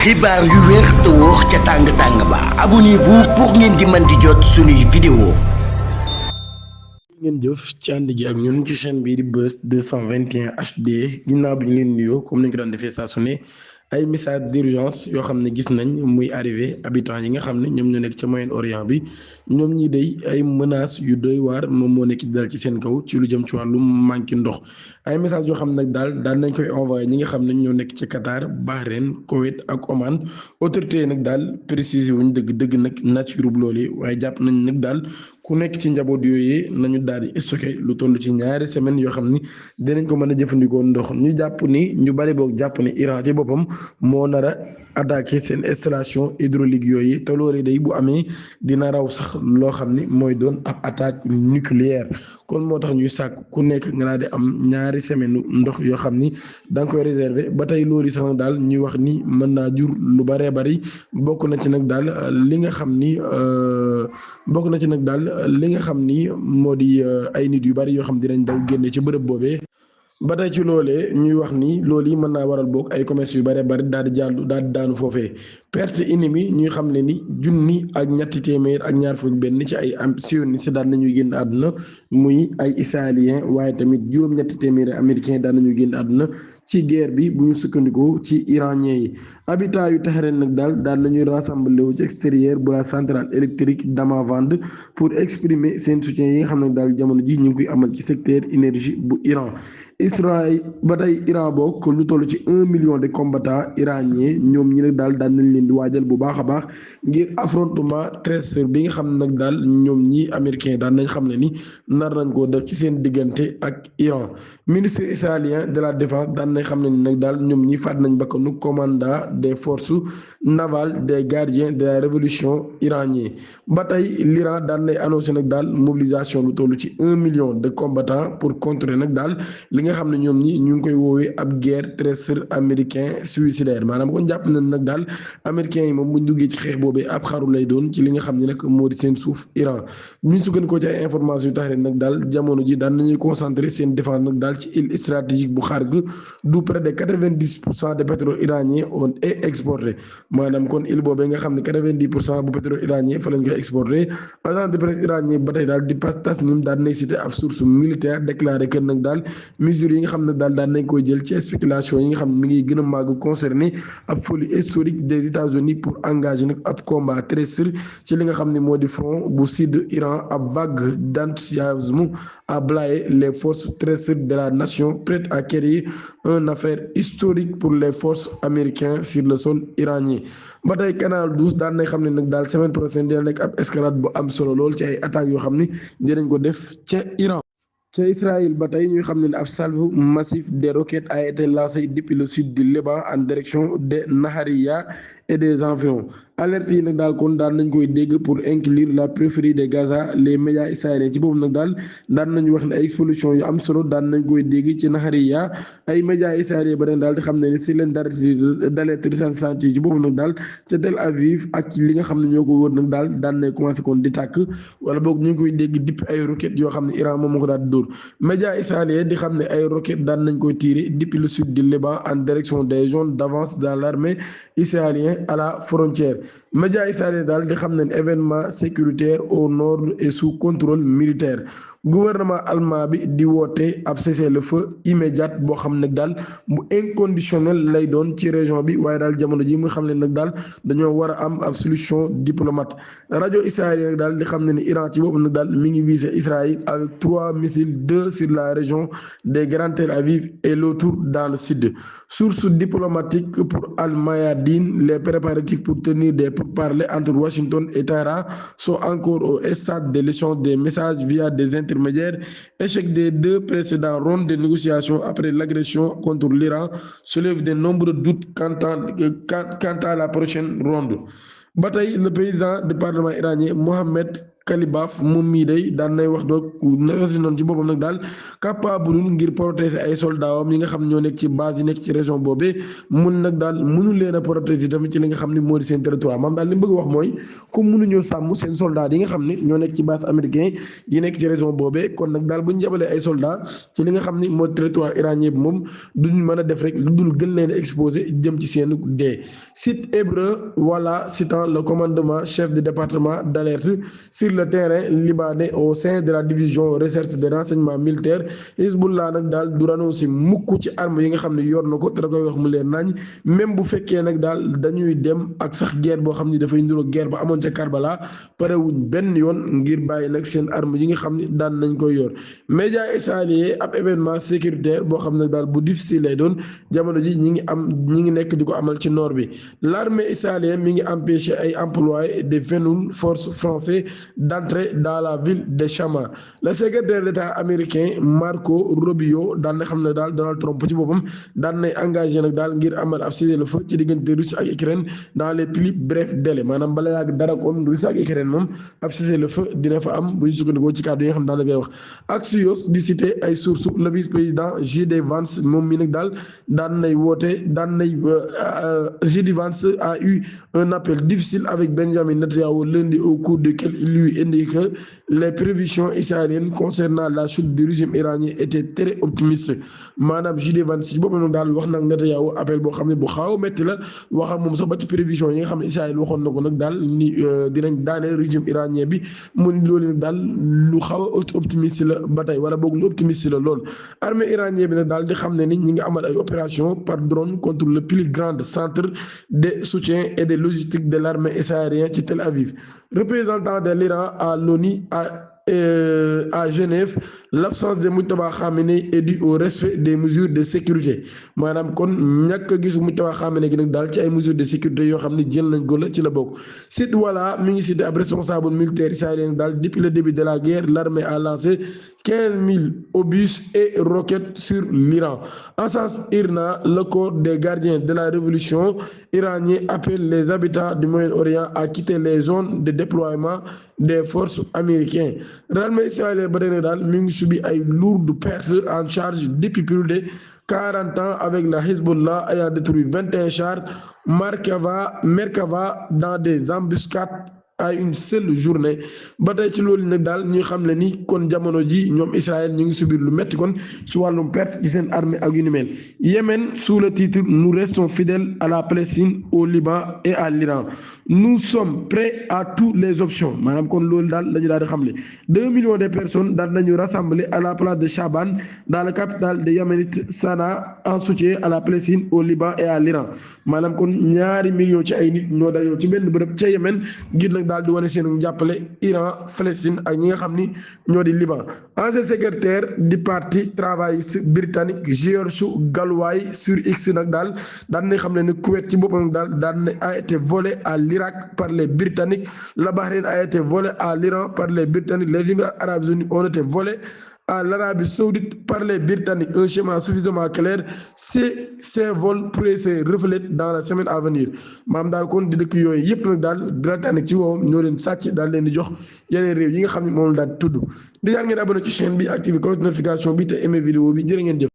xibaar yu wér te wóor ca tàng-tàng ba abonnez-vous pour ngeen di mën di jot suñuy vidéo. ngeen jëf ci ànd gi ak ñun ci chaîne bii di Buzz 221 HD ginnaaw bi ñu leen nuyoo comme ni ñu ko daan defee saa su ne ay message d'urgence yoo xam ne gis nañ muy arrivé habitants yi nga xam ne ñoom ñoo nekk ca Moyen-Orient bi ñoom ñi day ay menaces yu doy waar moom moo nekk dal ci seen kaw ci lu jëm ci wàllum manque ndox ay message yoo xam ne nag daal nañ koy envoyé ñi nga xam ne ñoo nekk ci Qatar Bahreïn Koweït ak Oman autorité yi nag daal préciser wuñ dëgg nag nature bu loolu waaye jàpp nañ nag daal ku nekk ci njaboot yooyu nañu daal di stocké lu toll ci ñaari semaines yoo xam ni dinañ ko mën a jëfandikoo ndox ñu jàpp ni ñu bari boog jàpp ni Iran ci boppam moo nar a attaqué seen installation hydraulique yooyu te loolu day bu amee dina raw sax loo xam ni mooy doon ab attaque nucléaire kon moo tax ñuy sàkk ku nekk nga daal di am ñaari semaine ndox yoo xam ni da nga koy réserver ba tey loolu sax nag daal ñuy wax ni mën naa jur lu baree bari bokk na ci nag daal li nga xam ni li nga xam ni moo di ay nit yu bari yoo xam dinañ daw génne ci bërëb boobee. ba tey ci loolee ñuy wax ni loolu yi mën naa waral boog ay commerce yu bare bari daal di daanu foofee perte inimi ñuy xam ne ni junni ak ñetti téeméer ak ñaar fukk benn ci ay am sioniste daal nañuy génn àdduna muy ay israélien waaye tamit juróom-ñetti téeméeri américain daal nañuy génn àdduna ci guerre bi bu ñu sukkandikoo ci iranien yi habitants yu Téhéran nag daal nañuy rassembler wu ci extérieur bu la centrale électrique d'Amavand pour exprimer seen soutien yi nga xam ne daal jamono ji ñu ngi koy amal ci secteur énergie bu Iran. Israël ba tey Iran bokk lu toll ci 1 million de combattants iraniens ñoom ñi nag daal nañ leen di waajal bu baax a baax ngir affrontement terrestre bi nga xam ne nag daal ñoom ñi américain daal nañ xam ne ni nar nañ koo def ci seen diggante ak Iran. Ministre israélien de la défense daan nañ xam ne ni nag daal ñoom ñi faat nañ bakkanu commandant des forces navales des gardiens de la révolution iranienne ba tey l'Iran daan nay annoncé nag daal mobilisation lu toll ci 1 million de combattants pour contrer nag daal li nga xam ne ñoom ñi ñu ngi koy woowee ab guerre terrestre américain suicidaire maanaam kon jàpp nañ nag daal américains yi moom buñ duggee ci xeex boobee ab xaru lay doon ci li nga xam ne nag moo di seen suuf Iran bu ñu sukkandikoo ci ay information yu tax rek nag daal jamono ji daan nañuy concentré seen défense nag daal ci île stratégique bu Kharg du près de 90% de pétrole iranien on est exporté maanaam kon île boobee nga xam ne 90% bu pétrole iranien fa lañ koy exporté agence de presse iranien ba tey daal di Tasnim daal nay cité ab source militaire déclaré que nag daal mesures yi nga xam ne daal nañ koy jël ci spéculation yi nga xam ne mi ngi gën a màgg concerné ab folie historique des États-Unis pour engager nag ab combat terrestre ci li nga xam ne moo di front bu sud Iran ab vague d'enthousiasme a blayé les forces terrestres de la nation prête à créer une affaire historique pour les forces américaines sur le sol iranien ba tey canal 12 daan nañ xam ne nag daal semaine prochaine dina nekk ab escalade bu am solo lool ci ay attaques yoo xam ne dinañ ko def ca Iran. ca Israël ba tey ñuy xam ne ab salve massif des roquettes a été lancé depuis le sud du Liban en direction de Nahariya et des environs alerte yi nag daal kon daan nañ koy dégg pour inclure la périphérie de Gaza les médias israéliens ci boobu nag daal daan nañu wax ne ay explosion yu am solo daan nañ koy dégg ci Nahariya ay médias israéliens ba daal di xam ne si leen d'alerte recensante ci boobu nag daal ca Tel Aviv ak li nga xam ne ñoo ko wër nag daal daan nañ commencé kon di tàkk wala boog ñu ngi koy dégg depuis ay roquettes yoo xam ne Iran moom moo ko daal di dóor médias israéliens di xam ne ay roquettes daan nañ koy tirer depuis le sud du Liban en direction des zones d'avance dans l'armée israélienne à la frontière médias israéliens daal di xam ne événement sécuritaire au nord et sous contrôle militaire gouvernement allemand bi di woote ab cessez-le-feu immédiat boo xam ne daal bu inconditionnel lay doon ci région bi waaye daal jamono ji mu xam ne nag daal dañoo war a am ab solution diplomate rajo israélien nag daal di xam ne ni Iran ci boppam nag daal mi ngi visé Israël avec 3 missiles 2 sur la région des Grands Tel Aviv et l'autre dans le sud source diplomatique pour Al Mayadeen les préparatifs pour tenir des pourparlers entre Washington et Téhéran sont encore au stade de l'échange des messages via des intermédiaires échec des 2 précédentes rondes de négociations après l'agression contre l'Iran soulève de nombreux doutes quant à la prochaine ronde ba tey le président du parlement iranien Mohamed Kalibaf moom mii day daan nay wax doog nasi noonu ci boppam nag daal capable ngir protéger ay soldats am yi nga xam ñoo nekk ci base yi nekk ci région boobee mun nag daal mënu leen a protéger tamit ci li nga xam ne moo di seen territoire maam daal li mu bëgg wax mooy comme mënuñoo sàmm seen soldats yi nga xam ne ñoo nekk ci base américain yi nekk ci région boobee kon nag daal bu ñu jabalee ay soldats ci li nga xam ne moo di territoire iranien bi moom duñ mën a def rek lu dul gën leen a exposé jëm ci seen dee. Site Hébreu, voilà citant le commandement chef du département d'alerte sur le terrain libanais au sein de la division recherche des renseignements militaires Hezbollah nag daal du renoncé mukk ci arme yi nga xam ne yor na ko te da koy wax mu leen nañ même bu fekkee nag daal dañuy dem ak sax guerre boo xam ne dafay niroo guerre ba amoon ca Karbala parewuñ benn yoon ngir bàyyi nag seen arme yi nga xam ne daan nañ koy yor. média israélien ab événement sécuritaire boo xam ne daal bu difficile lay doon jamono ji ñi ngi nekk di ko amal ci nord bi. L'armée israélienne mi ngi empêché ay employés des Fenoul forces français d'entrer dans la ville de Chama. Le secrétaire d'État américain Marco Rubio daan na xam ne daal Donald Trump ci boppam daan nay engagé nag daal ngir amal ab cessez-le-feu ci diggante Russie ak Ukraine dans les plus brefs délais maanaam bala yàgg dara kon Russie ak Ukraine moom ab cessez-le-feu dina fa am bu ñu sukkandikoo ci kàddu yi nga xam daal la koy wax. Axios di cité ay sources le vice-président J.D. Vance moom mi nag daal daan nay woote daan nay J.D. Vance a eu un appel difficile avec Benjamin Netanyahu lundi au cours duquel il lui indique que les prévisions israéliennes concernant la chute du régime iranien étaient très optimistes maanaam J.D. Vance ci boppam nag daal wax nag Netanyahu appel boo xam ne bu xaw a métti la wax ak moom sax ba ci prévision yi nga xam ne Israël waxoon na ko nag daal ni dinañ daaneel régime iranien bi mu ni loolu nag daal lu xaw a optimiste la ba tey wala boog lu optimiste la lool. Armée iranien bi nag daal di xam ne ni ñi ngi amal ay opération par drone contre le plus grand centre de soutien et de logistique de l'armée israélienne ci Tel Aviv. Représentant de l'Iran à l'ONU à Genève, l'absence de Mujtaba Khamenei est due au respect des mesures de sécurité maanaam kon ñàkk a gisu Mujtaba Khamenei gi nag daal ci ay mesures de sécurité yoo xam ne jël nañ ko la ci la bokk. Site voilà mi ngi cité ab responsable militaire israélien daal depuis le début de la guerre l'armée a lancé 15 000 obus et roquettes sur l'Iran. En sens IRNA, le corps des gardiens de la révolution iranienne appelle les habitants du Moyen-Orient à quitter les zones de déploiement des forces américaines. L'armée israélienne ba tey daal mi ngi subi ay lourdes pertes en charge depuis plus de 40 ans avec la Hezbollah ayant détruit 21 chars Merkava dans des embuscades à une seule journée ba tey ci loolu nag daal ñu xam ne ni kon jamono ji ñoom Israël ñu ngi subir lu metti kon ci wàllum perte ci seen armée ak yu ni mel. Yémen sous le titre nous restons fidèles à la Palestine au Liban et à l'Iran nous sommes prêts à toutes les options maanaam kon loolu daal lañu daal di xamle 2 millions de personnes daal nañu rassembler à la place de Chaban dans la capitale de yéménite Sanaa en soutien à la Palestine au Liban et à l'Iran maanaam kon ñaari millions ci ay nit ñoo dajoo ci benn bërëb ca Yémen ngir nag daal di wane seen jàppale Iran Palestine ak ñi nga xam ni ñoo di Liban. Ancien secrétaire du parti travailliste britannique George Galloway sur X nag daal daan na xam ne ni Koweït ci boppam daal daan na a été volé à l'Irak par les Britanniques, le Bahreïn a été volé à l'Iran par les Britanniques, les Émirats arabes unis ont été volés à l'Arabie saoudite par les Britanniques. Un schéma suffisamment clair, ces vols pourraient se refléter dans la semaine à venir maam daal kon di dëkk yooyu yëpp nag daal Britannique ci woowam ñoo leen sàcc daal leen di jox yeneen réew yi nga xam ne moom daal tudd di ngeen abonné ci chaîne bi activé cloche notification bi te aimé vidéo bi jërë ngeen jëf.